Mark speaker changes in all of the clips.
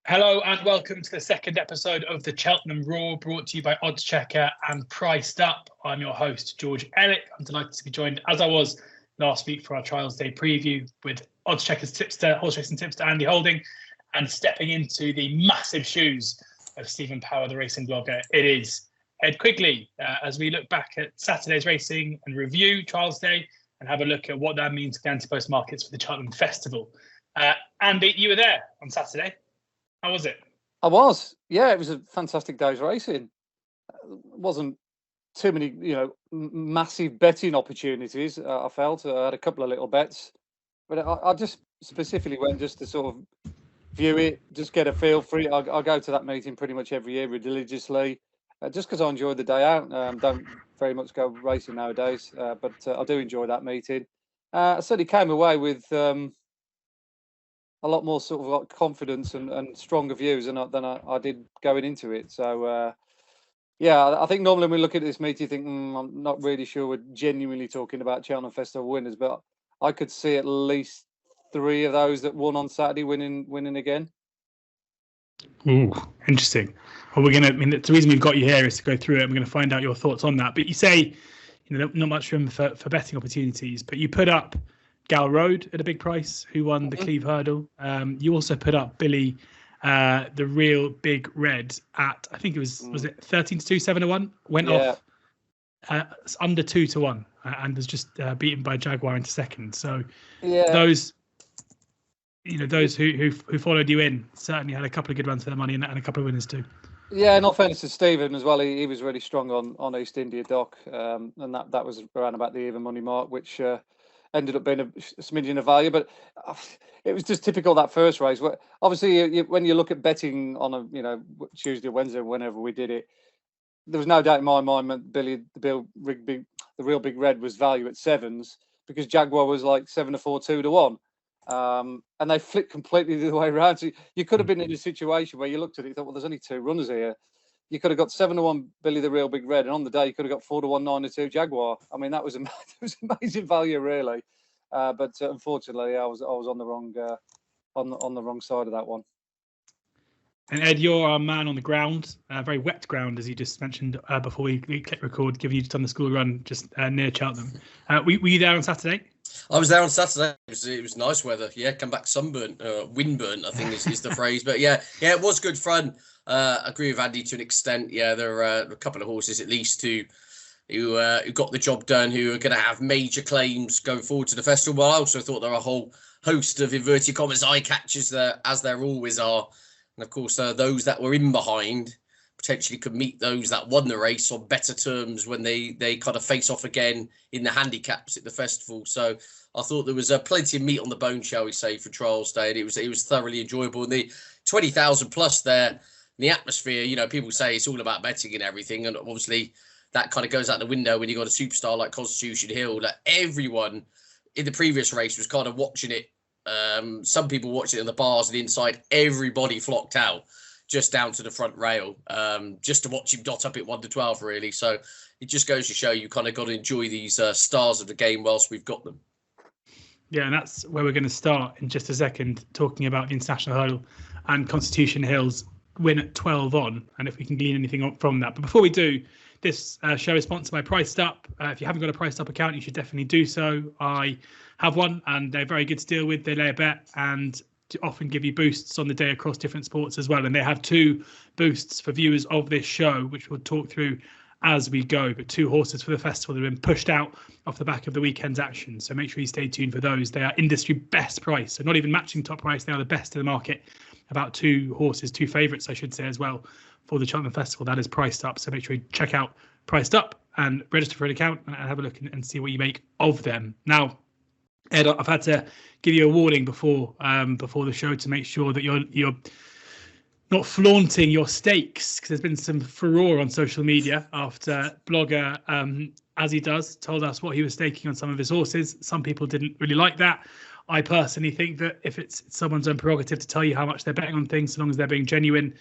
Speaker 1: Hello and welcome to the second episode of the Cheltenham Raw, brought to you by oddschecker and PricedUp. I'm your host, George Elek. I'm delighted to be joined, as I was last week, for our Trials Day preview with oddschecker's tipster, horse racing tipster Andy Holding, and stepping into the massive shoes of Stephen Power, the racing blogger. It is Ed Quigley, as we look back at Saturday's racing and review Trials Day and have a look at what that means for the anti-post markets for the Cheltenham Festival. Andy, you were there on Saturday. How was it?
Speaker 2: I was. Yeah, it was a fantastic day's racing. Wasn't too many, massive betting opportunities. I felt I had a couple of little bets, but I just specifically went just to sort of view it, just get a feel for it. I go to that meeting pretty much every year religiously, just because I enjoy the day out. Don't very much go racing nowadays, but I do enjoy that meeting. I certainly came away with a lot more sort of like confidence and stronger views than I did going into it. So, I think normally when we look at this meet, you think, I'm not really sure we're genuinely talking about Cheltenham Festival winners, but I could see at least three of those that won on Saturday winning again.
Speaker 1: Ooh, interesting. Well, the reason we've got you here is to go through it. And we're going to find out your thoughts on that. But you say, not much room for betting opportunities, but you put up Gal Road at a big price, who won the Cleeve Hurdle. You also put up Billy, the Real Big Red, at, I think it was it 13-2, 7-1? Went off under 2-1 and was just beaten by Jaguar into second. So those who followed you in certainly had a couple of good runs for their money and a couple of winners too. Yeah,
Speaker 2: and not fairness to Stephen as well. He was really strong on East India Dock, and that was around about the even money mark, which ended up being a smidgen of value, but it was just typical that first race. Obviously, when you look at betting on a Tuesday or Wednesday, whenever we did it, there was no doubt in my mind that the Real Big Red was value at sevens because Jaguar was like 7-4, 2-1, and they flipped completely the other way around. So you could have been in a situation where you looked at it and thought, well, there's only two runners here. You could have got 7-1 Billy the Real Big Red, and on the day you could have got 4-1 9-2 Jaguar. I mean, that was amazing value, really. But unfortunately, I was on the wrong on the wrong side of that one.
Speaker 1: And Ed, you're our man on the ground, very wet ground, as you just mentioned before we click record, given you just done the school run just near Cheltenham. Were you there on Saturday?
Speaker 3: I was there on Saturday. It was nice weather. Yeah, come back sunburnt, windburnt, I think is the phrase. But yeah, it was good fun. Agree with Andy to an extent. Yeah, there are a couple of horses at least who got the job done, who are going to have major claims going forward to the festival. But I also thought there were a whole host of inverted commas eye catchers there, as there always are. And of course, those that were in behind potentially could meet those that won the race on better terms when they kind of face off again in the handicaps at the festival. So I thought there was plenty of meat on the bone, shall we say, for Trials Day, and it was thoroughly enjoyable. And the 20,000 plus there, the atmosphere, people say it's all about betting and everything, and obviously that kind of goes out the window when you got a superstar like Constitution Hill. That everyone in the previous race was kind of watching it. Some people watched it in the bars and inside. Everybody flocked out just down to the front rail, just to watch him dot up at 1-12, really. So it just goes to show you kind of got to enjoy these stars of the game whilst we've got them.
Speaker 1: Yeah, and that's where we're going to start in just a second, talking about the International Hurdle and Constitution Hill's win at 12 on, and if we can glean anything from that. But before we do, this show is sponsored by PricedUp. If you haven't got a PricedUp account, you should definitely do so. I have one, and they're very good to deal with. They lay a bet and often give you boosts on the day across different sports as well. And they have two boosts for viewers of this show, which we'll talk through as we go. But two horses for the festival that have been pushed out off the back of the weekend's action. So make sure you stay tuned for those. They are industry best price. So not even matching top price. They are the best in the market. About two horses, two favourites, I should say, as well, for the Cheltenham Festival. That is priced up. So make sure you check out Priced Up and register for an account and have a look and see what you make of them. Now, Ed, I've had to give you a warning before the show to make sure that you're not flaunting your stakes, because there's been some furore on social media after blogger, as he does, told us what he was staking on some of his horses. Some people didn't really like that. I personally think that if it's someone's own prerogative to tell you how much they're betting on things, so long as they're being genuine.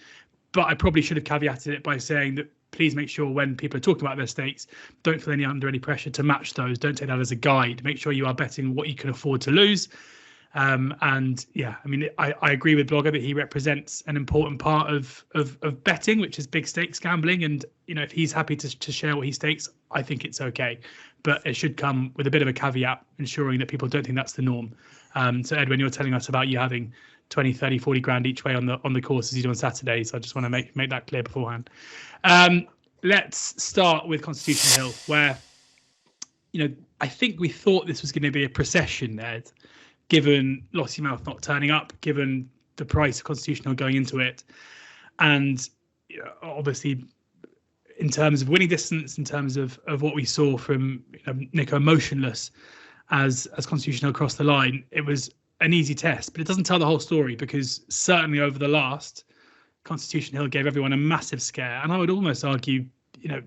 Speaker 1: But I probably should have caveated it by saying that please make sure when people are talking about their stakes, don't feel under any pressure to match those. Don't take that as a guide. Make sure you are betting what you can afford to lose. And yeah, I mean, I agree with Blogger that he represents an important part of betting, which is big stakes gambling. And, you know, if he's happy to share what he stakes, I think it's okay. But it should come with a bit of a caveat, ensuring that people don't think that's the norm. So Ed, when you're telling us about you having 20, 30, 40 grand each way on the courses you do on Saturdays, I just want to make that clear beforehand. Let's start with Constitution Hill, where, you know, I think we thought this was going to be a procession, Ed, given Lossiemouth not turning up, given the price of Constitution Hill going into it. And you know, obviously, in terms of winning distance, in terms of what we saw from Nico motionless as Constitution Hill crossed the line, it was an easy test, but it doesn't tell the whole story, because certainly over the last, Constitution Hill gave everyone a massive scare. And I would almost argue, you know,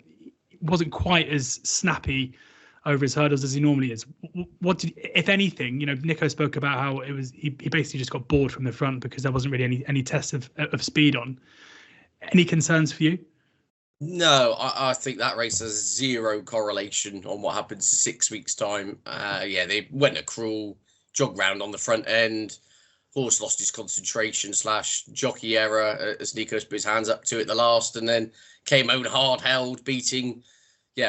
Speaker 1: wasn't quite as snappy over his hurdles as he normally is. What did, if anything, you know, Nico spoke about how it was, he basically just got bored from the front because there wasn't really any tests of speed on. Any concerns for you?
Speaker 3: No, I think that race has zero correlation on what happens in 6 weeks' time. Yeah, they went a cruel jog round on the front end. Horse lost his concentration / jockey error as Nico put his hands up to it the last, and then came out hard held, beating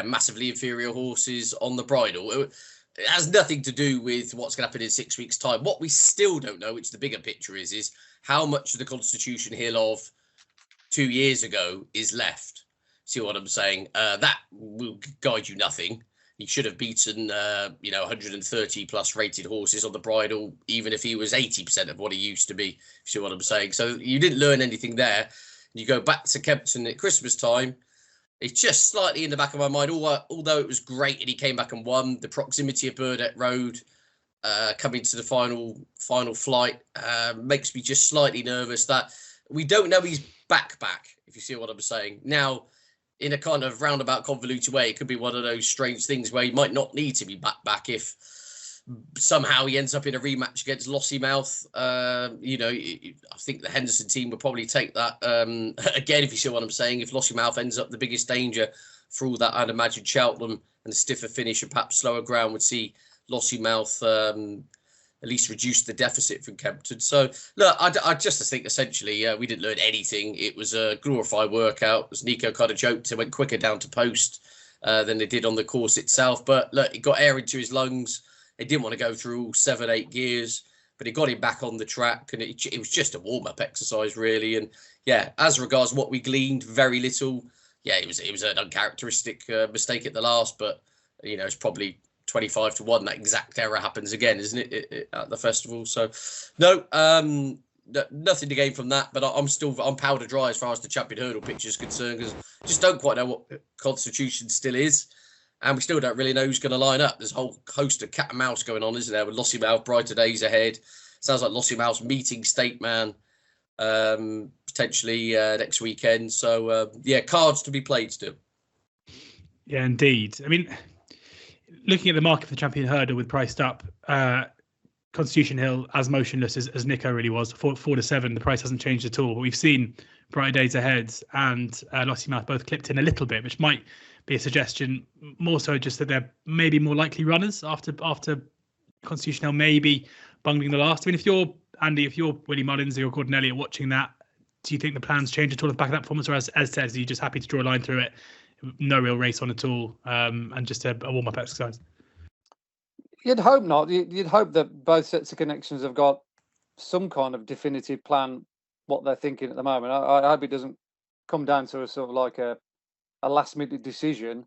Speaker 3: massively inferior horses on the bridle. It has nothing to do with what's going to happen in 6 weeks' time. What we still don't know, which the bigger picture is how much of the Constitution Hill of 2 years ago is left. See what I'm saying? That will guide you nothing. He should have beaten, 130 plus rated horses on the bridle, even if he was 80% of what he used to be. See what I'm saying? So you didn't learn anything there. You go back to Kempton at Christmas time. It's just slightly in the back of my mind, although it was great and he came back and won. The proximity of Burdett Road coming to the final flight makes me just slightly nervous that we don't know he's back, if you see what I'm saying. Now, in a kind of roundabout, convoluted way, it could be one of those strange things where he might not need to be back if somehow he ends up in a rematch against Lossiemouth. I think the Henderson team would probably take that. Again, if you see what I'm saying, if Lossiemouth ends up the biggest danger for all that, I'd imagine Cheltenham and the stiffer finish and perhaps slower ground would see Lossiemouth at least reduce the deficit from Kempton. So, look, I just think essentially we didn't learn anything. It was a glorified workout. As Nico kind of joked, it went quicker down to post than they did on the course itself. But look, he got air into his lungs. They didn't want to go through all 7-8 gears, but it got him back on the track. And it was just a warm-up exercise, really. And, yeah, as regards what we gleaned, very little. Yeah, it was an uncharacteristic mistake at the last, but, you know, it's probably 25 to 1 that exact error happens again, isn't it, at the festival? So no, nothing to gain from that, but I'm powder dry as far as the champion hurdle picture is concerned, because I just don't quite know what Constitution still is, and we still don't really know who's going to line up. There's a whole host of cat and mouse going on, isn't there, with Lossiemouth brighter days ahead. Sounds like Lossiemouth's meeting State Man potentially next weekend. So cards to be played still.
Speaker 1: Yeah, indeed. I mean, looking at the market for the champion hurdle with PricedUp, Constitution Hill as motionless as Nico really was, 4 to 7. The price hasn't changed at all. But we've seen Brighter Days Ahead and Lossiemouth both clipped in a little bit, which might be a suggestion, more so just that they're maybe more likely runners after Constitution Hill maybe bungling the last. I mean, if you're Andy, if you're Willie Mullins or you're Gordon Elliott watching that, do you think the plans change at all at the back of that performance, or as said, are you just happy to draw a line through it? No real race on at all, and just a warm-up exercise.
Speaker 2: You'd hope not. You'd hope that both sets of connections have got some kind of definitive plan, what they're thinking at the moment. I hope it doesn't come down to a sort of like a last-minute decision.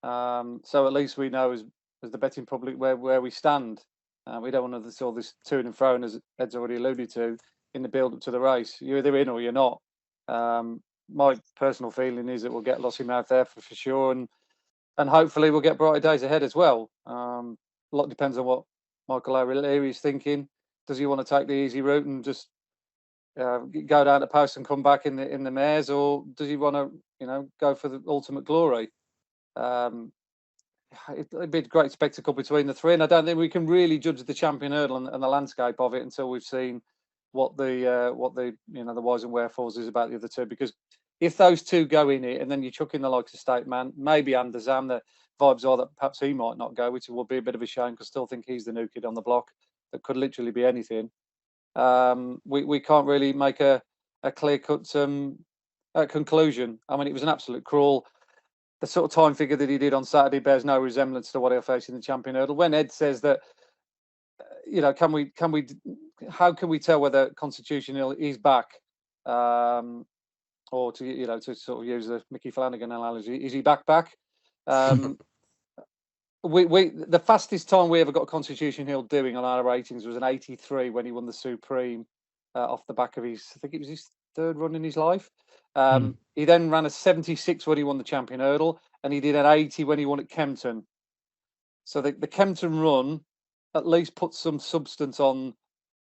Speaker 2: So at least we know as the betting public where we stand. We don't want to all this to and fro, as Ed's already alluded to, in the build-up to the race. You're either in or you're not. My personal feeling is that we'll get Lossiemouth there for sure, and hopefully we'll get Brighter Days Ahead as well. A lot depends on what Michael O'Leary is thinking. Does he want to take the easy route and just go down to post and come back in the mares, or does he want to go for the ultimate glory? It'd be a great spectacle between the three, and I don't think we can really judge the champion hurdle and the landscape of it until we've seen what the whys and wherefores is about the other two. Because if those two go in it, and then you chuck in the likes of State Man, maybe Andersam, the vibes are that perhaps he might not go, which will be a bit of a shame because I still think he's the new kid on the block. that could literally be anything. We can't really make a clear-cut conclusion. I mean, it was an absolute crawl. The sort of time figure that he did on Saturday bears no resemblance to what he'll face in the Champion Hurdle. When Ed says that, how can we tell whether Constitution Hill is back, or to sort of use the Mickey Flanagan analogy, is he back? The fastest time we ever got Constitution Hill doing on our ratings was an 83 when he won the Supreme off the back of I think it was his third run in his life. He then ran a 76 when he won the Champion Hurdle, and he did an 80 when he won at Kempton. So the Kempton run at least puts some substance on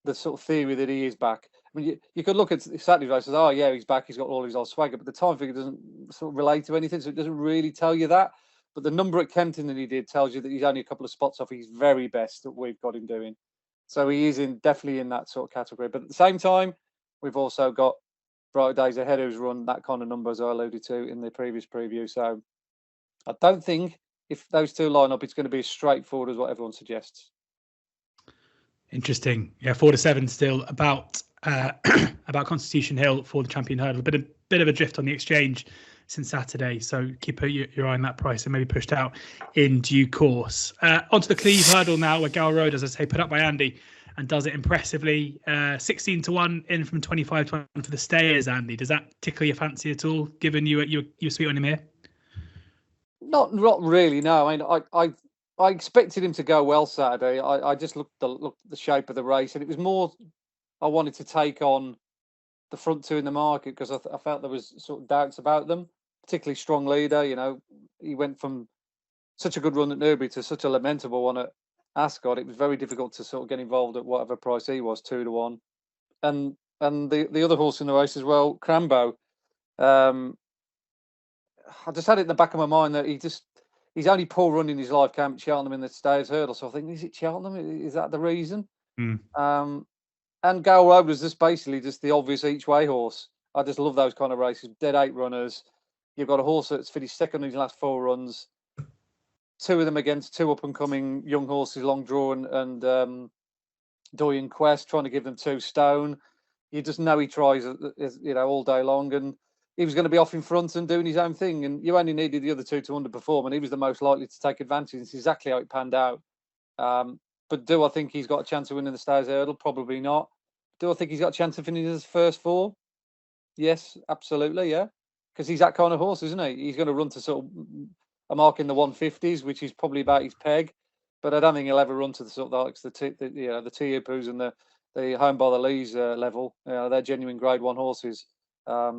Speaker 2: the sort of theory that he is back. I mean, you could look at Saturday's race and say, oh yeah, he's back, he's got all his old swagger, but the time figure doesn't sort of relate to anything, so it doesn't really tell you that. But the number at Kempton that he did tells you that he's only a couple of spots off his very best that we've got him doing. So he is definitely in that sort of category. But at the same time, we've also got Bright Days Ahead who's run that kind of number, as I alluded to in the previous preview. So I don't think if those two line up, it's going to be as straightforward as what everyone suggests.
Speaker 1: Interesting. Yeah, 4-7 still about Constitution Hill for the Champion Hurdle. A bit of a drift on the exchange since Saturday, so keep your eye on that price and maybe pushed out in due course. Onto the Cleeve Hurdle now, where Gal Road, as I say, put up by Andy and does it impressively. 16-1 in from 25-1 for the stayers. Andy, does that tickle your fancy at all, given you sweet on him here?
Speaker 2: Not really. No, I mean, I expected him to go well Saturday. I just looked the shape of the race, and it was more I wanted to take on the front two in the market because I felt there was sort of doubts about them, particularly Strong Leader. He went from such a good run at Newbury to such a lamentable one at Ascot. It was very difficult to sort of get involved at whatever price he was, 2-1. And the other horse in the race as well, Crambo. I just had it in the back of my mind that his only poor run in his life came at Cheltenham in the Stayers Hurdle. So I think, is it Cheltenham? Is that the reason? And Gale Road was just basically just the obvious each way horse. I just love those kind of races. Dead 8 runners. You've got a horse that's finished second in his last 4 runs. 2 of them against 2 up and coming young horses, Long Draw and Doyen Quest, trying to give them 2 stone. You just know he tries, all day long, and he was going to be off in front and doing his own thing. And you only needed the other 2 to underperform, and he was the most likely to take advantage. It's exactly how it panned out. But do I think he's got a chance of winning the Stayers Hurdle? Probably not. Do I think he's got a chance of finishing his first 4? Yes, absolutely, yeah. Because he's that kind of horse, isn't he? He's going to run to sort of a mark in the 150s, which is probably about his peg. But I don't think he'll ever run to the sort of the Teahupus and the Home by the Lees level. They're genuine Grade 1 horses. I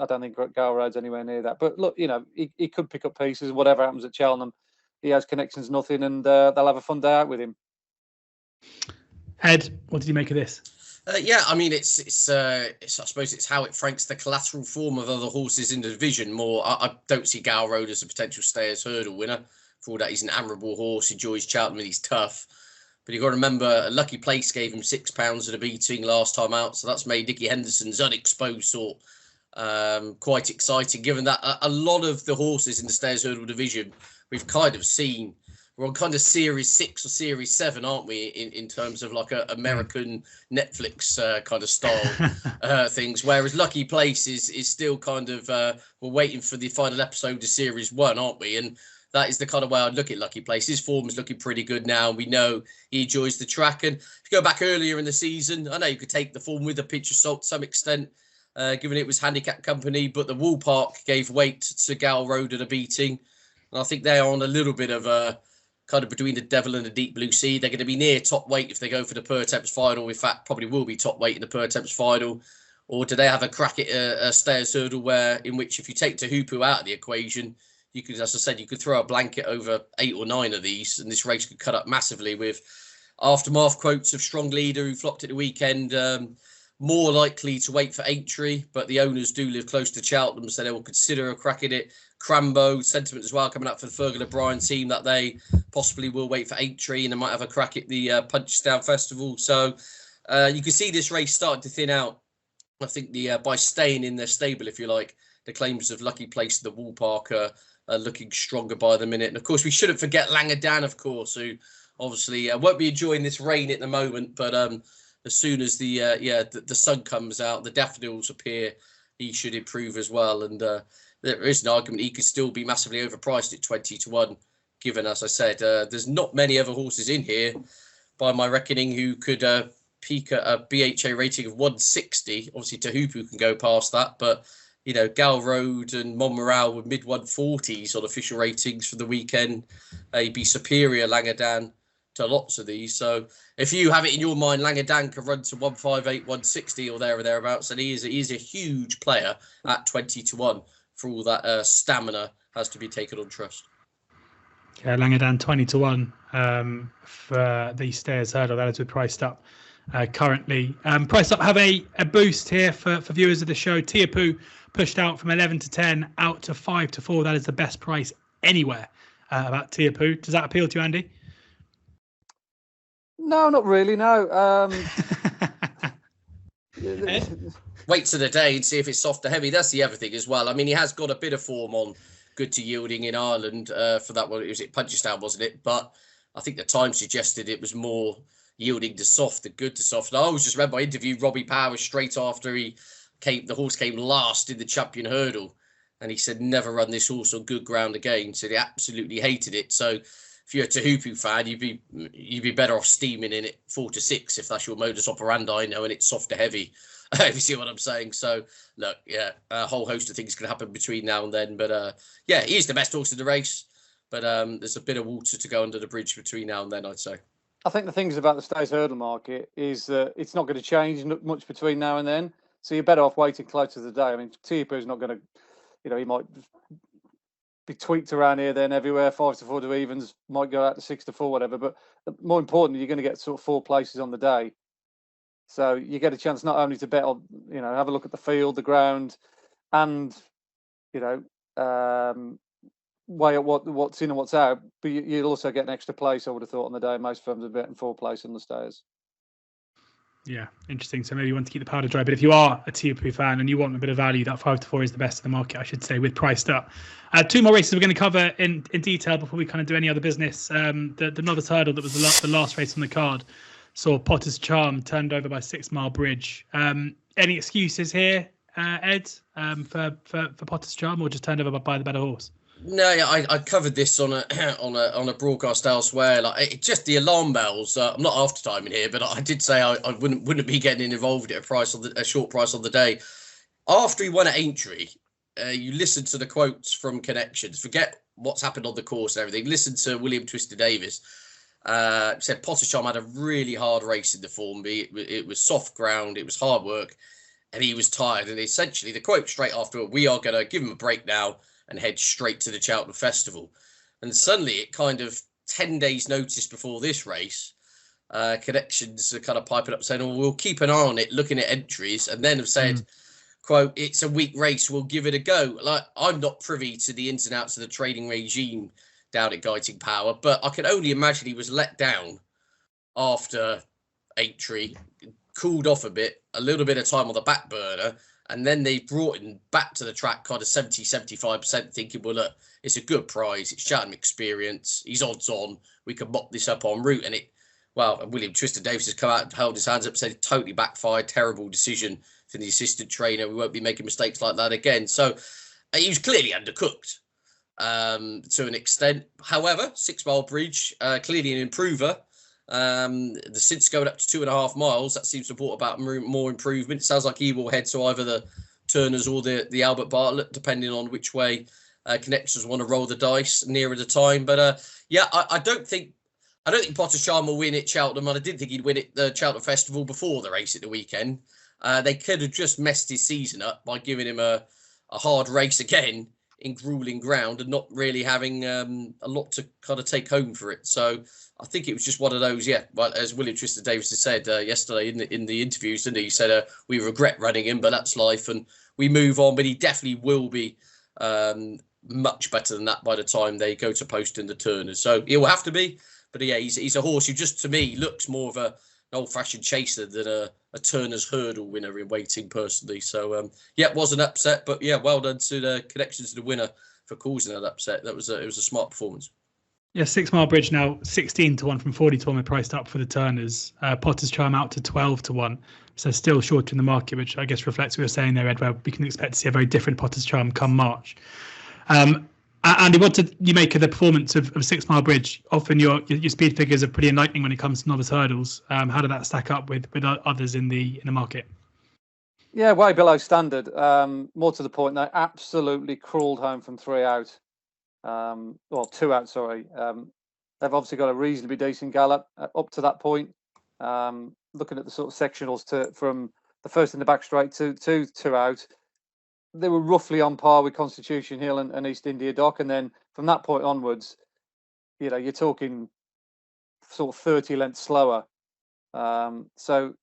Speaker 2: don't think Gale Road's anywhere near that. But look, he could pick up pieces. Whatever happens at Cheltenham, he has connections, nothing, and they'll have a fun day out with him.
Speaker 1: Ed, what did you make of this?
Speaker 3: I mean, it's I suppose it's how it franks the collateral form of other horses in the division more. I don't see Gale Road as a potential Stayers Hurdle winner. For all that, he's an admirable horse. He enjoys Cheltenham and he's tough. But you've got to remember, a Lucky Place gave him £6 at a beating last time out. So that's made Nicky Henderson's unexposed sort quite exciting, given that a lot of the horses in the Stayers Hurdle division we've kind of seen. We're on kind of Series 6 or Series 7, aren't we, in terms of like a American Netflix kind of style things, whereas Lucky Place is still kind of, we're waiting for the final episode of Series 1, aren't we? And that is the kind of way I'd look at Lucky Place. His form is looking pretty good now. We know he enjoys the track. And if you go back earlier in the season, I know you could take the form with a pinch of salt to some extent, given it was handicap company, but the Wool Park gave weight to Gale Road at a beating. And I think they are on a little bit of a kind of between the devil and the deep blue sea. They're going to be near top weight if they go for the Per Temps final. In fact, probably will be top weight in the Per Temps final. Or do they have a crack at a Stayers Hurdle in which if you take Teahupoo out of the equation, you could, as I said, you could throw a blanket over 8 or 9 of these, and this race could cut up massively with aftermath quotes of Strong Leader who flopped at the weekend. More likely to wait for entry, but the owners do live close to Cheltenham, so they will consider a crack at it. Crambo, sentiment as well coming up for the Fergal O'Brien team that they possibly will wait for entry and they might have a crack at the Punchestown Festival. So you can see this race starting to thin out. I think by staying in their stable, if you like, the claims of Lucky Place and the Wool Park are looking stronger by the minute. And of course, we shouldn't forget Langadan, of course, who obviously won't be enjoying this rain at the moment, but as soon as the sun comes out, the daffodils appear, he should improve as well. And there is an argument he could still be massively overpriced at 20-1, given, as I said, there's not many other horses in here, by my reckoning, who could peak at a BHA rating of 160. Obviously, Tahupu can go past that, but Gal Road and Montmoral with mid 140s on official ratings for the weekend. He'd be superior, Langadan, to lots of these. So if you have it in your mind, Langadan can run to 158, 160 or there or thereabouts, and he is a huge player at 20-1 for all that stamina has to be taken on trust.
Speaker 1: Yeah, Langadan 20-1 for the Stairs Hurdle. That is with PricedUp currently. PricedUp have a boost here for viewers of the show. Tiapu pushed out from 11-10 out to 5-4. That is the best price anywhere about Tiapu. Does that appeal to you, Andy?
Speaker 2: No, not really. No.
Speaker 3: Wait to the day and see if it's soft or heavy. That's the other thing as well. I mean, he has got a bit of form on good to yielding in Ireland for that one. Was it Punchestown, wasn't it? But I think the time suggested it was more yielding to soft than good to soft. And I always just read my interview, Robbie Power, straight after the horse came last in the Champion Hurdle. And he said, never run this horse on good ground again. So he absolutely hated it. So if you're a Tahupu fan, you'd be better off steaming in it 4-6 if that's your modus operandi, knowing it's soft to heavy. If you see what I'm saying. So look, yeah, a whole host of things can happen between now and then. But yeah, he's the best horse in the race. But there's a bit of water to go under the bridge between now and then, I'd say.
Speaker 2: I think the things about the Stays Hurdle market is that it's not going to change much between now and then. So you're better off waiting close to the day. I mean, Tiapu's not going to, he might be tweaked around here, then everywhere. 5-4 to evens, might go out to 6-4, whatever. But more importantly, you're going to get sort of 4 places on the day. So you get a chance not only to bet on, have a look at the field, the ground, and, weigh up what's in and what's out. But you'll also get an extra place, I would have thought, on the day. Most firms are betting 4 place on the Stayers.
Speaker 1: Yeah, interesting. So maybe you want to keep the powder dry. But if you are a Tiapu fan and you want a bit of value, that 5-4 is the best in the market, I should say, with PricedUp. 2 more races we're going to cover in detail before we kind of do any other business. The Novice Hurdle, that was the last race on the card, saw Potter's Charm turned over by 6 Mile Bridge. Any excuses here, Ed, for Potter's Charm, or just turned over by the better horse?
Speaker 3: No, yeah, I covered this on a broadcast elsewhere. Like just the alarm bells. I'm not after timing here, but I did say I wouldn't be getting involved at a short price on the day. After he won at Aintree, you listen to the quotes from connections. Forget what's happened on the course and everything. Listen to William Twister Davis. Said Potter's Charm had a really hard race in the form. It was soft ground. It was hard work, and he was tired. And essentially, the quote straight after, "We are going to give him a break now and head straight to the Cheltenham Festival." And suddenly, it kind of 10 days notice before this race, connections are kind of piping up saying, "Oh, we'll keep an eye on it, looking at entries," and then have said, quote, "It's a weak race, we'll give it a go." Like, I'm not privy to the ins and outs of the trading regime down at Guiding Power, but I can only imagine he was let down after Aintree, cooled off a little bit of time on the back burner, and then they brought him back to the track kind of 70-75%, thinking, well, look, it's a good prize, it's Cheltenham experience, he's odds on, we can mop this up en route. And William Twister Davis has come out and held his hands up, said it totally backfired, terrible decision for the assistant trainer, we won't be making mistakes like that again. So he was clearly undercooked to an extent. However, 6 Mile Bridge, clearly an improver. The since going up to 2.5 miles, that seems to have brought about more improvement. It sounds like he will head to either the Turners or the Albert Bartlett, depending on which way connections want to roll the dice nearer the time. But I don't think Potter's Charm will win at Cheltenham, and I didn't think he'd win at the Cheltenham Festival before the race at the weekend. They could have just messed his season up by giving him a hard race again in grueling ground and not really having a lot to kind of take home for it. So I think it was just one of those, but as William Twister Davis has said yesterday in the interviews, didn't he? He said, we regret running him, but that's life and we move on. But he definitely will be much better than that by the time they go to post in the Turners. So he will have to be. But yeah, he's a horse who just, to me, looks more of an old-fashioned chaser than a Turner's Hurdle winner in waiting, personally. So, it was an upset. But, well done to the connections to the winner for causing that upset. It was a smart performance.
Speaker 1: Yeah, 6 Mile Bridge now 16 to 1 from 40 to 1. We're priced up for the Turners. Potter's Charm out to 12 to 1. So still short in the market, which I guess reflects what you're saying there, Ed, where we can expect to see a very different Potter's Charm come March. Andy, what did you make of the performance of 6 Mile Bridge? Often your speed figures are pretty enlightening when it comes to novice hurdles. How did that stack up with others in the market?
Speaker 2: Yeah, way below standard. More to the point, they absolutely crawled home from 3 out. 2 out, sorry. They've obviously got a reasonably decent gallop up to that point. Looking at the sort of sectionals from the first in the back straight to 2 out, they were roughly on par with Constitution Hill and East India Dock. And then from that point onwards, you're talking sort of 30 lengths slower. So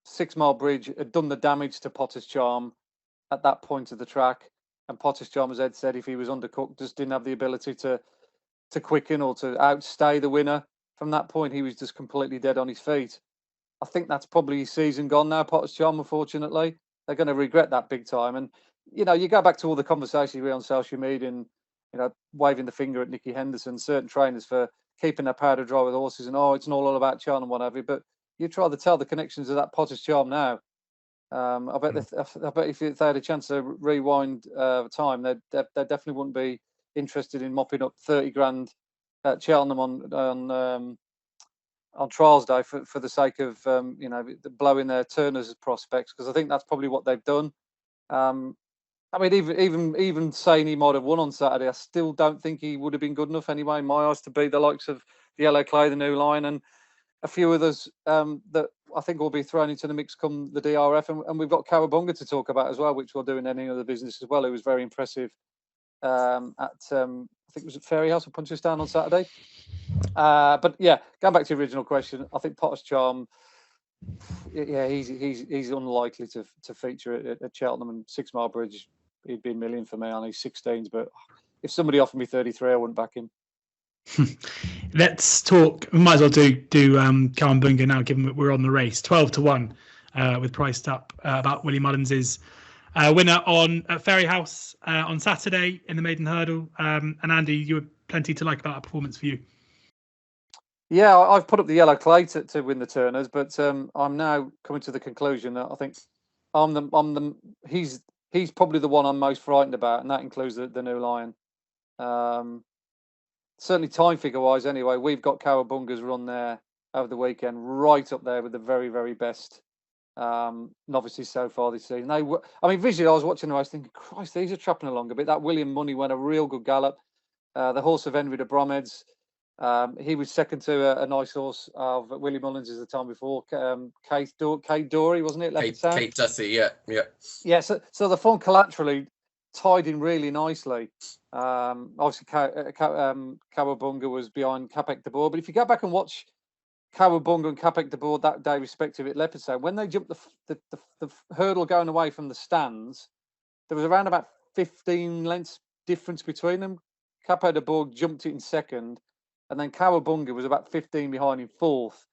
Speaker 2: 6 Mile Bridge had done the damage to Potter's Charm at that point of the track. And Potter's Charm, as Ed said, if he was undercooked, just didn't have the ability to quicken or to outstay the winner. From that point, he was just completely dead on his feet. I think that's probably his season gone now, Potter's Charm, unfortunately. They're going to regret that big time. And, you go back to all the conversations we on social media and, waving the finger at Nicky Henderson, certain trainers for keeping their powder dry with horses and, it's not all about Charm and what have you. But you try to tell the connections of that Potter's Charm now. I bet if they had a chance to rewind time, they definitely wouldn't be interested in mopping up 30 grand at Cheltenham on trials day for the sake of blowing their Turners prospects, because I think that's probably what they've done. Even saying he might have won on Saturday, I still don't think he would have been good enough anyway in my eyes to beat the likes of the Elek, the New Line, and a few others that I think will be thrown into the mix come the DRF. And we've got Cowabunga to talk about as well, which we'll do in any other business as well. It was very impressive I think it was at Fairy House or Punchestown on Saturday. But yeah, going back to the original question, I think Potter's Charm, yeah, he's unlikely to feature at Cheltenham, and 6 Mile Bridge, he'd be a million for me on his 16s. But if somebody offered me 33, I wouldn't back him.
Speaker 1: Let's talk. We might as well do Cowabunga now, given that we're on the race. 12 to 1 with priced up about Willie Mullins's winner at Fairy House on Saturday in the maiden hurdle. And Andy, you were plenty to like about that performance for you.
Speaker 2: Yeah, I've put up the yellow clay to win the Turners, but I'm now coming to the conclusion that I think he's probably the one I'm most frightened about, and that includes the New Lion. Certainly time figure wise anyway, we've got Cowabunga's run there over the weekend, right up there with the very, very best novices so far this season. Visually I was watching the race thinking, Christ, these are trapping along a bit. That William Money went a real good gallop. The horse of Henry de Bromhead's, he was second to a nice horse of Willie Mullins the time before, Kate Dory, wasn't it?
Speaker 3: Kate Duthie, yeah.
Speaker 2: Yeah, so the form collaterally tied in really nicely. Obviously, Cowabunga was behind Capek de Boer, but if you go back and watch Cowabunga and Capek de Boer that day, respectively, at Leopardstown, when they jumped the hurdle going away from the stands, there was around about 15 lengths difference between them. Capek de Boer jumped it in second, and then Cowabunga was about 15 behind in fourth.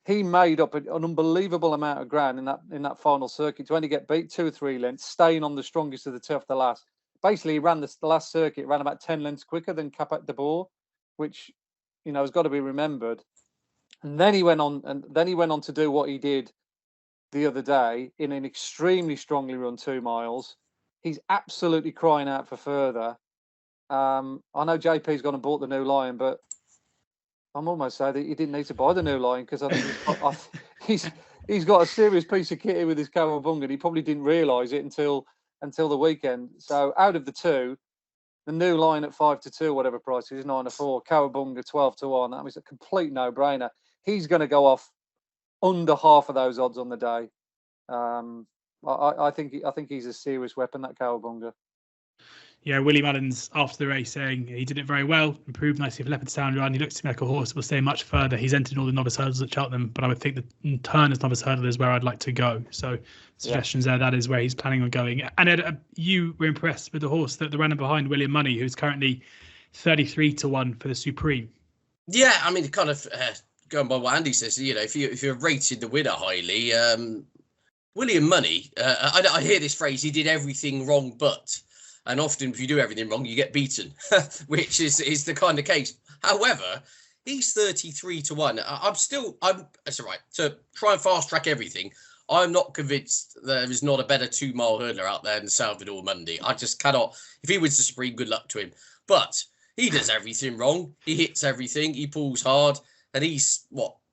Speaker 2: He made up an unbelievable amount of ground in that final circuit to only get beat 2 or 3 lengths, staying on the strongest of the two off the last. Basically, he ran the last circuit, ran about 10 lengths quicker than Capek de Boer, which has got to be remembered. And then he went on, to do what he did the other day in an extremely strongly run 2 miles. He's absolutely crying out for further. I know JP's gone and bought the New Lion, but I'm almost saying that he didn't need to buy the New Lion, because I think he's got a serious piece of kit here with his Cowabunga, and he probably didn't realise it until the weekend. So out of the two, the New Lion at 5 to 2, whatever price it is, 9 to 4, Cowabunga 12 to 1. That was a complete no-brainer. He's going to go off under half of those odds on the day. I think he's a serious weapon, that Cowabunga.
Speaker 1: Yeah, Willie Mullins after the race saying he did it very well, improved nicely for Leopardstown run. He looks to me like a horse that will stay much further. He's entered all the novice hurdles at Cheltenham, but I would think that Turner's novice hurdle is where I'd like to go. So suggestions there, that is where he's planning on going. And Ed, you were impressed with the horse that the runner behind William Money, who's currently 33 to 1 for the Supreme.
Speaker 3: Yeah, I mean, kind of going by what Andy says, if you're rated the winner highly, William Money, I hear this phrase, he did everything wrong but. And often if you do everything wrong, you get beaten, which is the kind of case. However, he's 33 to 1. That's all right. To try and fast track everything, I'm not convinced there is not a better 2-mile hurdler out there than Salvador Mundi. I just cannot. If he wins the Supreme, good luck to him. But he does everything wrong. He hits everything. He pulls hard. And he's,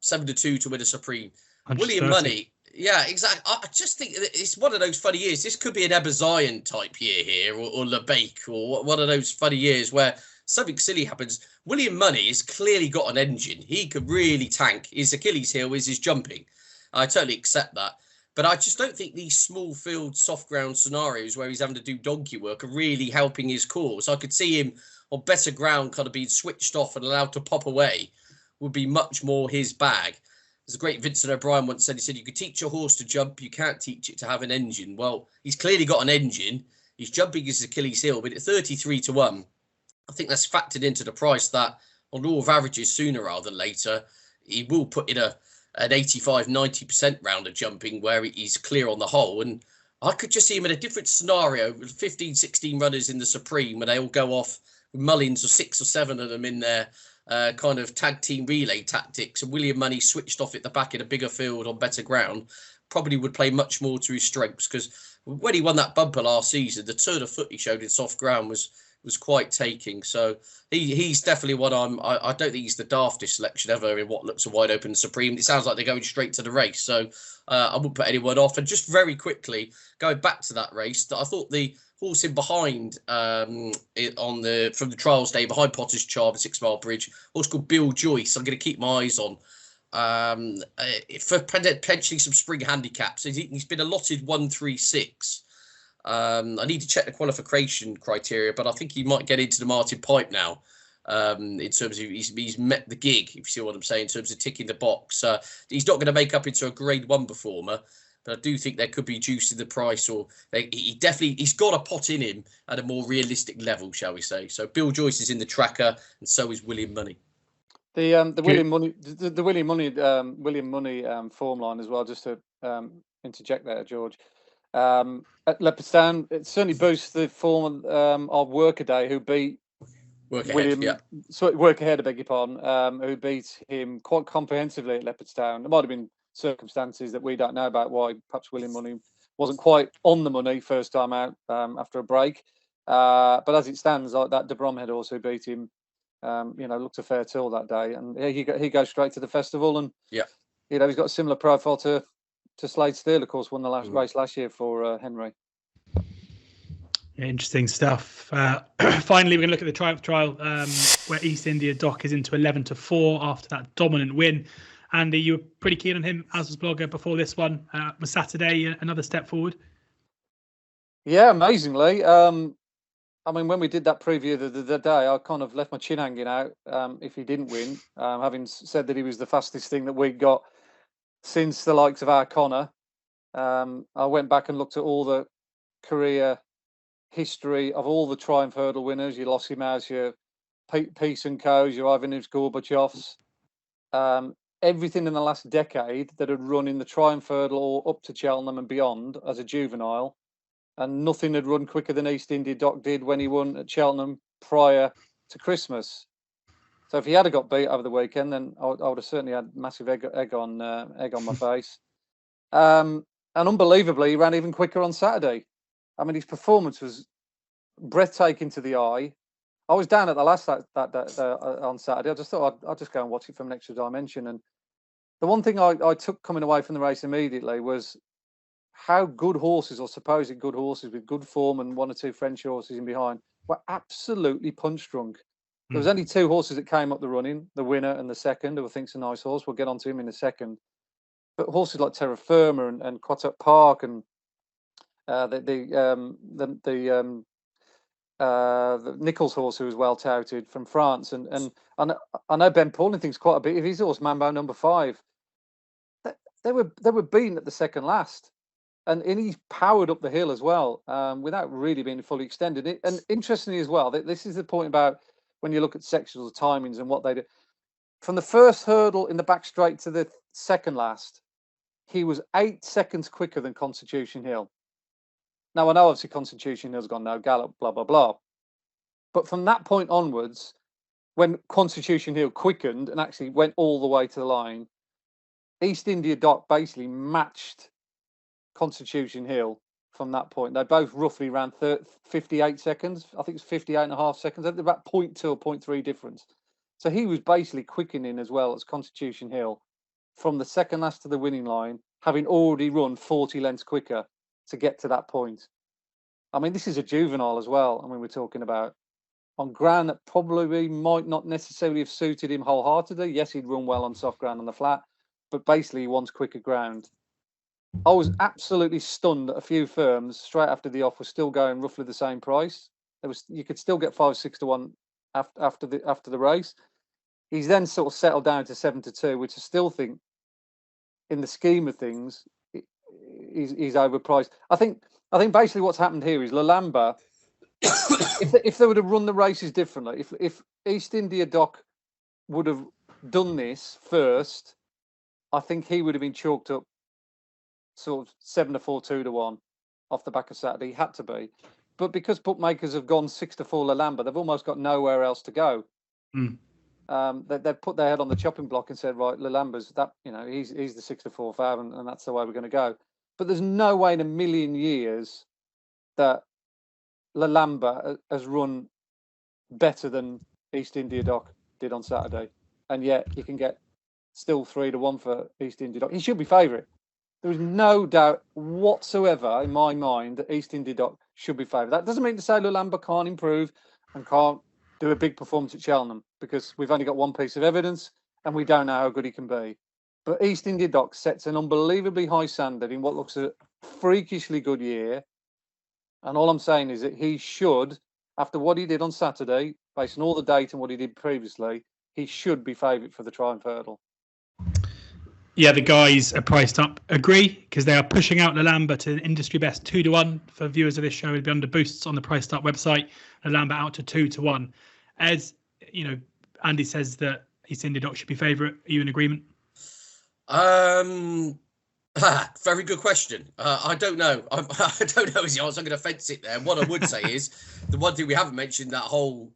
Speaker 3: 7-2 to win a Supreme. William Money. Yeah, exactly. I just think it's one of those funny years. This could be an Ebba Zion type year here, or LeBake, or one of those funny years where something silly happens. William Money has clearly got an engine. He could really tank. His Achilles heel is his jumping. I totally accept that. But I just don't think these small field, soft ground scenarios where he's having to do donkey work are really helping his cause. I could see him on better ground kind of being switched off and allowed to pop away would be much more his bag. As the great Vincent O'Brien once said, he said, you could teach a horse to jump, you can't teach it to have an engine. Well, he's clearly got an engine. He's jumping his Achilles heel, but at 33 to 1, I think that's factored into the price that on law of averages, sooner rather than later, he will put in an 85-90% round of jumping where he's clear on the whole. And I could just see him in a different scenario with 15, 16 runners in the Supreme where they all go off with Mullins or 6 or 7 of them in there. Kind of tag team relay tactics, and William Money switched off at the back in a bigger field on better ground, probably would play much more to his strengths, because when he won that bumper last season, the turn of foot he showed in soft ground was quite taking. So he's definitely what I don't think he's the daftest selection ever in what looks a wide open Supreme. It sounds like they're going straight to the race, so I wouldn't put anyone off. And just very quickly going back to that race, I thought the horse in behind from the trials day behind Potter's Charm, 6 Mile Bridge, horse called Bill Joyce. I'm going to keep my eyes on for potentially some spring handicaps. He's been allotted 136. I need to check the qualification criteria, but I think he might get into the Martin Pipe now. In terms of he's met the gig, if you see what I'm saying, in terms of ticking the box. He's not going to make up into a grade 1 performer, but I do think there could be juice in the price, or he's got a pot in him at a more realistic level, shall we say. So Bill Joyce is in the tracker, and so is William Money.
Speaker 2: The William Money form line as well, just to interject there, George. At Leopardstown, it certainly boosts the form of Workaday, who beat
Speaker 3: Work
Speaker 2: Ahead, I beg your pardon, who beat him quite comprehensively at Leopardstown. There might have been circumstances that we don't know about why perhaps William Money wasn't quite on the money first time out after a break. But as it stands, like that De Bromhead also beat him. Looked a fair tool that day, and he goes straight to the festival, and he's got a similar profile to Slade Steele, of course, won the last race last year for Henry.
Speaker 1: Interesting stuff. Finally, we're going to look at the Triumph Trial, where East India Doc is into 11-4 after that dominant win. Andy, you were pretty keen on him, as was Blogger before this one. Was Saturday another step forward?
Speaker 2: Yeah, amazingly. When we did that preview the day, I kind of left my chin hanging out if he didn't win, having said that he was the fastest thing that we got since the likes of our Connor. I went back and looked at all the career history of all the Triumph Hurdle winners, your Lossimas, your Peace and Co's, your Ivanus Gorbachevs, everything in the last decade that had run in the Triumph Hurdle or up to Cheltenham and beyond as a juvenile, and nothing had run quicker than East India Doc did when he won at Cheltenham prior to Christmas. So if he had got beat over the weekend, then I would have certainly had massive egg on my face. And unbelievably, he ran even quicker on Saturday. I mean, his performance was breathtaking to the eye. I was down at the last that on Saturday. I just thought I'd just go and watch it from an extra dimension. And the one thing I took coming away from the race immediately was how good horses, or supposed good horses with good form and 1 or 2 French horses in behind, were absolutely punch drunk. There was only 2 horses that came up the running, the winner and the second, who I think's a nice horse. We'll get onto him in a second. But horses like Terra Firma and Quatuck Park and the Nichols horse, who was well touted from France, and I know Ben Pauling thinks quite a bit of his horse Mambo number 5. They were beaten at the second last, and he powered up the hill as well without really being fully extended. And interestingly as well, this is the point about when you look at sectionals timings and what they do. From the first hurdle in the back straight to the second last, he was 8 seconds quicker than Constitution Hill. Now, I know obviously Constitution Hill's gone no gallop, blah, blah, blah. But from that point onwards, when Constitution Hill quickened and actually went all the way to the line, East India Dock basically matched Constitution Hill from that point. They both roughly ran 58 seconds. I think it's 58 and a half seconds. They're about 0.2 or 0.3 difference. So he was basically quickening as well as Constitution Hill from the second last to the winning line, having already run 40 lengths quicker to get to that point. I mean, this is a juvenile as well. I mean, we're talking about on ground that probably might not necessarily have suited him wholeheartedly. Yes, he'd run well on soft ground on the flat, but basically he wants quicker ground. I was absolutely stunned that a few firms straight after the off were still going roughly the same price. You could still get 5-6 to 1 after the race. He's then sort of settled down to 7 to 2, which I still think, in the scheme of things, he's overpriced. I think basically what's happened here is Lalamba. if they would have run the races differently, if East India Dock would have done this first, I think he would have been chalked up sort of 7 to 4, 2 to 1 off the back of Saturday. He had to be, but because bookmakers have gone 6 to 4 Lalamba, they've almost got nowhere else to go. They've put their head on the chopping block and said, right, Lalamba's that, he's the 6 to 4 fab, and that's the way we're going to go. But there's no way in a million years that Lalamba has run better than East India Dock did on Saturday, and yet you can get still 3 to 1 for East India Dock. He should be favourite. There is no doubt whatsoever in my mind that East India Dock should be favourite. That doesn't mean to say Lalamba can't improve and can't do a big performance at Cheltenham, because we've only got one piece of evidence and we don't know how good he can be. But East India Dock sets an unbelievably high standard in what looks a freakishly good year. And all I'm saying is that he should, after what he did on Saturday, based on all the data and what he did previously, he should be favourite for the Cleeve Hurdle.
Speaker 1: Yeah, the guys are priced up. Agree, because they are pushing out Lalamba to an industry best 2 to 1. For viewers of this show, it'll be under boosts on the PricedUp website. Lalamba out to 2 to 1. As Andy says that East India Dock should be favourite. Are you in agreement?
Speaker 3: Very good question. I don't know. I don't know is the answer. I'm going to fence it there. What I would say is the one thing we haven't mentioned that whole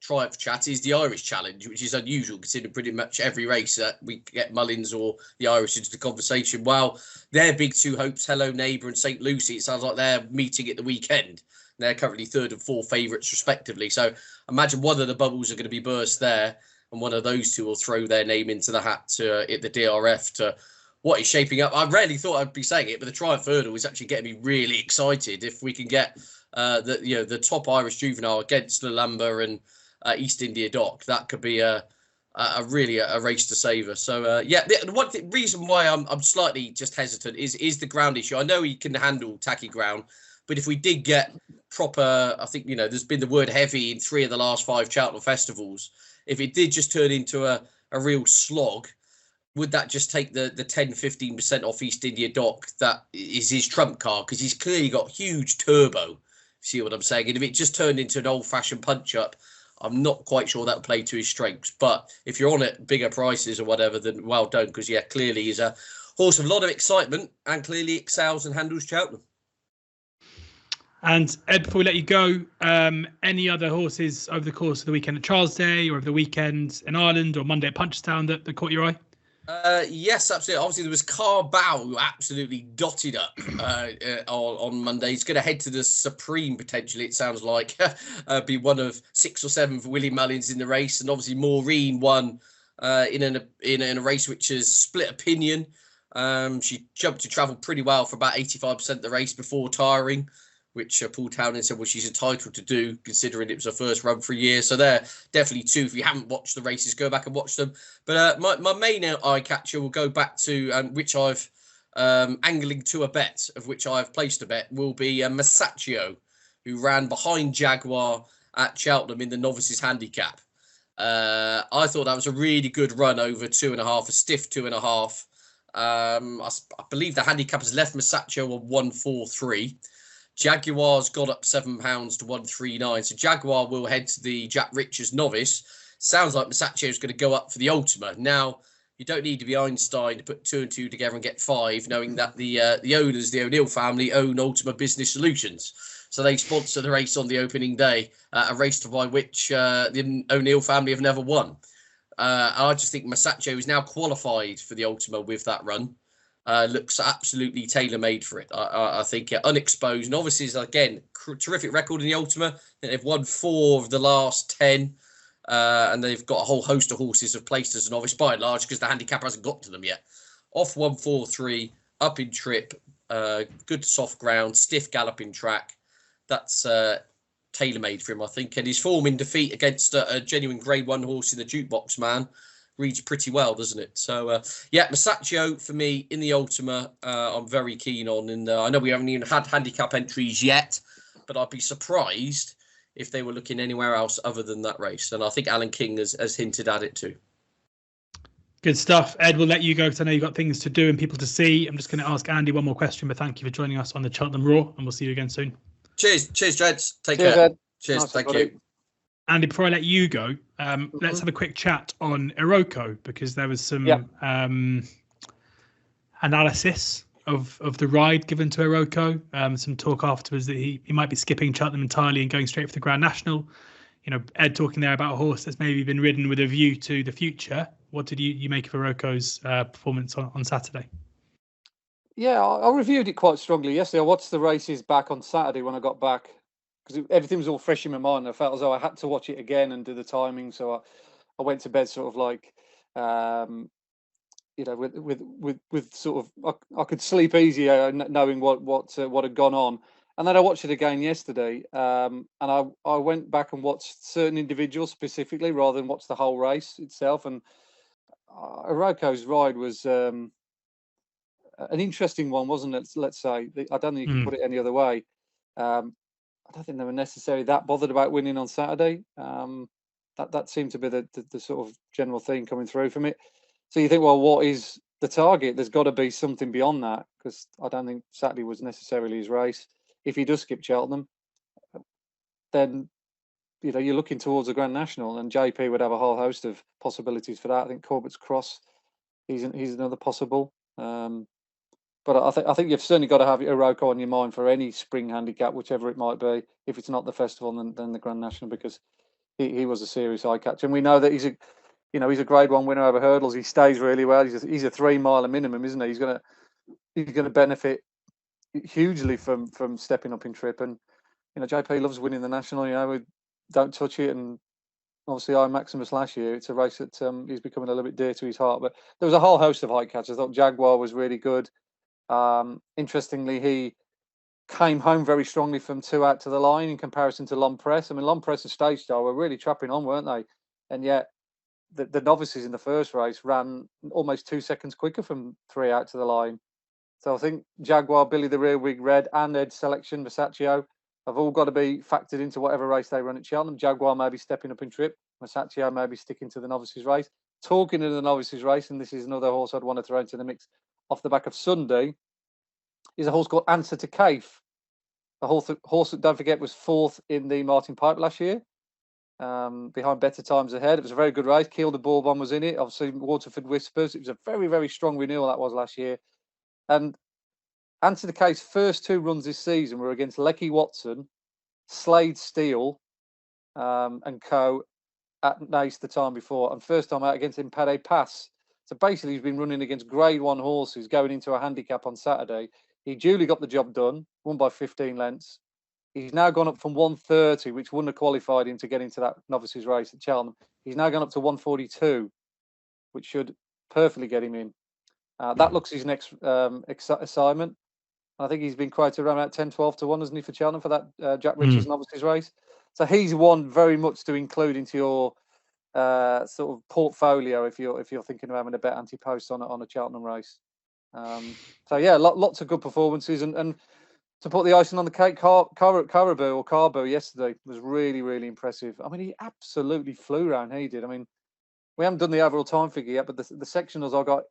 Speaker 3: Triumph chat is the Irish Challenge, which is unusual considering pretty much every race that we get Mullins or the Irish into the conversation. While their big two hopes, Hello Neighbour and St. Lucie, it sounds like they're meeting at the weekend. They're currently 3rd and 4th favourites respectively. So imagine one of the bubbles are going to be burst there, and one of those two will throw their name into the hat to hit the DRF to what is shaping up. I rarely thought I'd be saying it, but the Triumph Hurdle is actually getting me really excited. If we can get the top Irish juvenile against Lalamba and East India Dock, that could be a race to savour. So the reason why I'm slightly just hesitant is the ground issue. I know he can handle tacky ground, but if we did get proper, I think there's been the word heavy in 3 of the last 5 Cheltenham festivals. If it did just turn into a real slog, would that just take the 10-15% off East India Dock? That is his trump card, because he's clearly got huge turbo. See what I'm saying? And if it just turned into an old-fashioned punch-up, I'm not quite sure that would play to his strengths. But if you're on at bigger prices or whatever, then well done, because, clearly he's a horse of a lot of excitement and clearly excels and handles Cheltenham.
Speaker 1: And Ed, before we let you go, any other horses over the course of the weekend at Charles Day or over the weekend in Ireland or Monday at Punchestown that caught your eye?
Speaker 3: Yes, absolutely. Obviously, there was Carbow, who absolutely dotted up on Monday. He's going to head to the Supreme, potentially, it sounds like. Be one of 6 or 7 for Willie Mullins in the race. And obviously, Maureen won in a race which is split opinion. She jumped to travel pretty well for about 85% of the race before tiring, which Paul Townend said, well, she's entitled to do, considering it was her first run for a year. So they're definitely 2. If you haven't watched the races, go back and watch them. But my main eye catcher will go back to, which I've angling to a bet, of which I've placed a bet, will be Masaccio, who ran behind Jaguar at Cheltenham in the Novices handicap. I thought that was a really good run over 2.5, a stiff 2.5. I believe the handicap has left Masaccio on 143. Jaguar's got up £7 to 139. So Jaguar will head to the Jack Richards Novice. Sounds like Masaccio is going to go up for the Ultima. Now, you don't need to be Einstein to put 2 and 2 together and get 5, knowing that the owners, the O'Neill family, own Ultima Business Solutions. So they sponsor the race on the opening day, a race by which the O'Neill family have never won. I just think Masaccio is now qualified for the Ultima with that run. Looks absolutely tailor-made for it. I think unexposed. Novices, again, terrific record in the Ultima. They've won 4 of the last 10. And they've got a whole host of horses have placed as a novice by and large because the handicap hasn't got to them yet. Off 1-4-3, up in trip, good soft ground, stiff galloping track. That's tailor-made for him, I think. And his form in defeat against a genuine Grade 1 horse in the Jukebox Man reads pretty well, doesn't it? So, Masaccio for me in the Ultima, I'm very keen on. And I know we haven't even had handicap entries yet, but I'd be surprised if they were looking anywhere else other than that race. And I think Alan King has hinted at it too.
Speaker 1: Good stuff. Ed, we'll let you go because I know you've got things to do and people to see. I'm just going to ask Andy one more question, but thank you for joining us on the Cheltenham Raw, and we'll see you again soon.
Speaker 3: Cheers, gents. Take care.
Speaker 2: Ed.
Speaker 3: Cheers,
Speaker 2: Nice,
Speaker 3: thank you.
Speaker 1: Andy, before I let you go, let's have a quick chat on Iroko, because there was some analysis of the ride given to Iroko. Some talk afterwards that he might be skipping Cheltenham entirely and going straight for the Grand National. You know, Ed talking there about a horse that's maybe been ridden with a view to the future. What did you make of Iroko's performance on Saturday?
Speaker 2: Yeah, I reviewed it quite strongly yesterday. I watched the races back on Saturday when I got back, because everything was all fresh in my mind. I felt as though I had to watch it again and do the timing. So I went to bed sort of like, you know, with sort of, I could sleep easier knowing what had gone on. And then I watched it again yesterday, and I went back and watched certain individuals specifically rather than watch the whole race itself. And Iroko's ride was an interesting one, wasn't it? Let's say. I don't think you can put it any other way. I don't think they were necessarily that bothered about winning on Saturday. That seemed to be the sort of general theme coming through from it. So you think, well, what is the target? There's got to be something beyond that, because I don't think Saturday was necessarily his race. If he does skip Cheltenham, then you're looking towards the Grand National, and JP would have a whole host of possibilities for that. I think Corbett's Cross, he's another possible. But I think you've certainly got to have Iroko on your mind for any spring handicap, whichever it might be. If it's not the festival, then the Grand National, because he was a serious eye catcher, and we know that he's a Grade 1 winner over hurdles. He stays really well. He's a 3 mile minimum, isn't he? He's gonna benefit hugely from stepping up in trip. And JP loves winning the National. We don't touch it. And obviously, Maximus last year, it's a race that he's becoming a little bit dear to his heart. But there was a whole host of high catchers. I thought Jaguar was really good. Interestingly, he came home very strongly from 2 out to the line in comparison to Long Press. I mean, Long Press and Stage Star were really trapping on, weren't they? And yet the novices in the first race ran almost 2 seconds quicker from 3 out to the line. So I think Jaguar, Billy the Rear Wig Red, and Ed's selection, Masaccio, have all got to be factored into whatever race they run at Cheltenham. Jaguar may be stepping up in trip. Masaccio may be sticking to the novices race. Talking of the novices race, and this is another horse I'd want to throw into the mix off the back of Sunday, is a horse called Answer to Caife. A horse that, don't forget, was 4th in the Martin Pipe last year, behind Better Times Ahead. It was a very good race. Kiel de Bourbon was in it. Obviously, Waterford Whispers. It was a very, very strong renewal, that was, last year. And Answer to Caife's first 2 runs this season were against Lecky Watson, Slade Steele, and co. at Nace the time before, and first time out against Impere Pass. So basically, he's been running against Grade 1 horses going into a handicap on Saturday. He duly got the job done, won by 15 lengths. He's now gone up from 130, which wouldn't have qualified him to get into that novices race at Cheltenham. He's now gone up to 142, which should perfectly get him in. That looks his next assignment. I think he's been quoted around about 10, 12 to 1, hasn't he, for Cheltenham for that Jack Richards novices race. So he's one very much to include into your sort of portfolio if you're thinking of having a bet anti-post on a Cheltenham race. So yeah, lots of good performances, and to put the icing on the cake, Carbu yesterday was really, really impressive. I mean, he absolutely flew around. He did. I mean, we haven't done the overall time figure yet, but the sectionals I got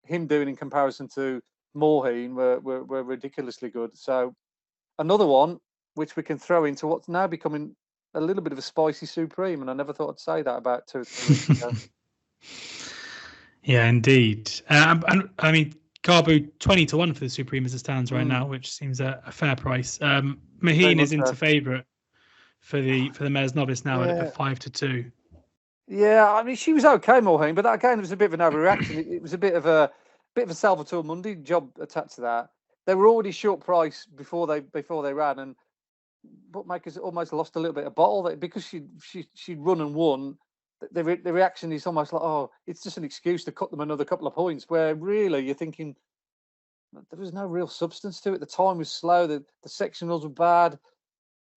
Speaker 2: him doing in comparison to Moorheen were ridiculously good. So another one which we can throw into what's now becoming a little bit of a spicy supreme, and I never thought I'd say that about 2 or 3 weeks ago.
Speaker 1: Yeah, indeed. And I mean, Carbu 20-1 for the Supreme as it stands right now, which seems a fair price. Maheen is into favourite for the mare's Novice now at 5-2.
Speaker 2: Yeah, I mean she was okay, Maheen, but that again was a bit of an overreaction. It was a bit of a Salvatore Mundi job attached to that. They were already short price before they ran, and bookmakers almost lost a little bit of bottle because she'd run and won. The reaction is almost like, oh, it's just an excuse to cut them another couple of points. Where really you're thinking there was no real substance to it. The time was slow. The sectionals were bad.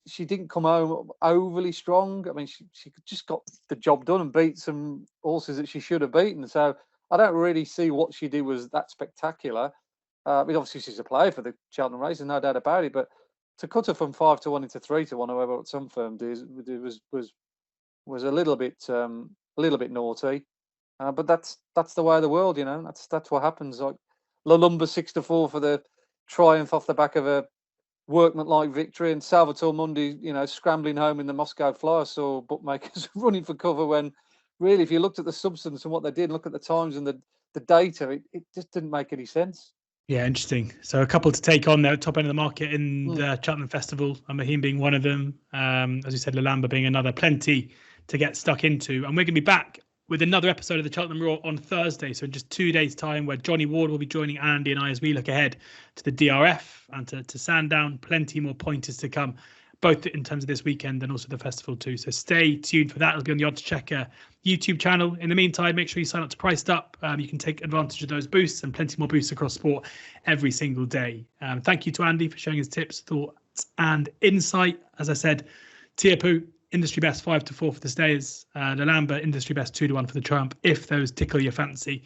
Speaker 2: She didn't come home overly strong. I mean, she just got the job done and beat some horses that she should have beaten. So I don't really see what she did was that spectacular. I mean, obviously she's a player for the Cheltenham race, no doubt about it. But to cut her from 5-1 into 3-1, however, what some firm did was a little bit naughty. But that's the way of the world, you know. That's what happens. Like Lalumba 6-4 for the triumph off the back of a workmanlike victory, and Salvatore Mundi, you know, scrambling home in the Moscow Flyer. Saw bookmakers running for cover when, really, if you looked at the substance and what they did, and look at the times and the data, it just didn't make any sense.
Speaker 1: Yeah, interesting. So a couple to take on there, top end of the market in the Cheltenham Festival, and Maheen being one of them. As you said, Lalamba being another. Plenty to get stuck into. And we're going to be back with another episode of the Cheltenham Raw on Thursday. So in just 2 days' time, where Johnny Ward will be joining Andy and I as we look ahead to the DRF and to Sandown. Plenty more pointers to come, both in terms of this weekend and also the festival too. So stay tuned for that. It'll be on the oddschecker YouTube channel. In the meantime, make sure you sign up to PricedUp. You can take advantage of those boosts and plenty more boosts across sport every single day. Thank you to Andy for sharing his tips, thoughts and insight. As I said, Tiapu, industry best 5-4 for the stayers. Lalamba, industry best 2-1 for the Triumph, if those tickle your fancy.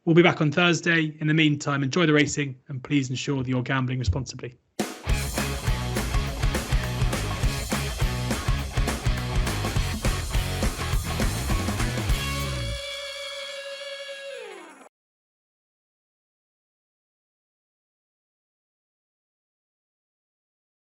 Speaker 1: We'll be back on Thursday. In the meantime, enjoy the racing and please ensure that you're gambling responsibly.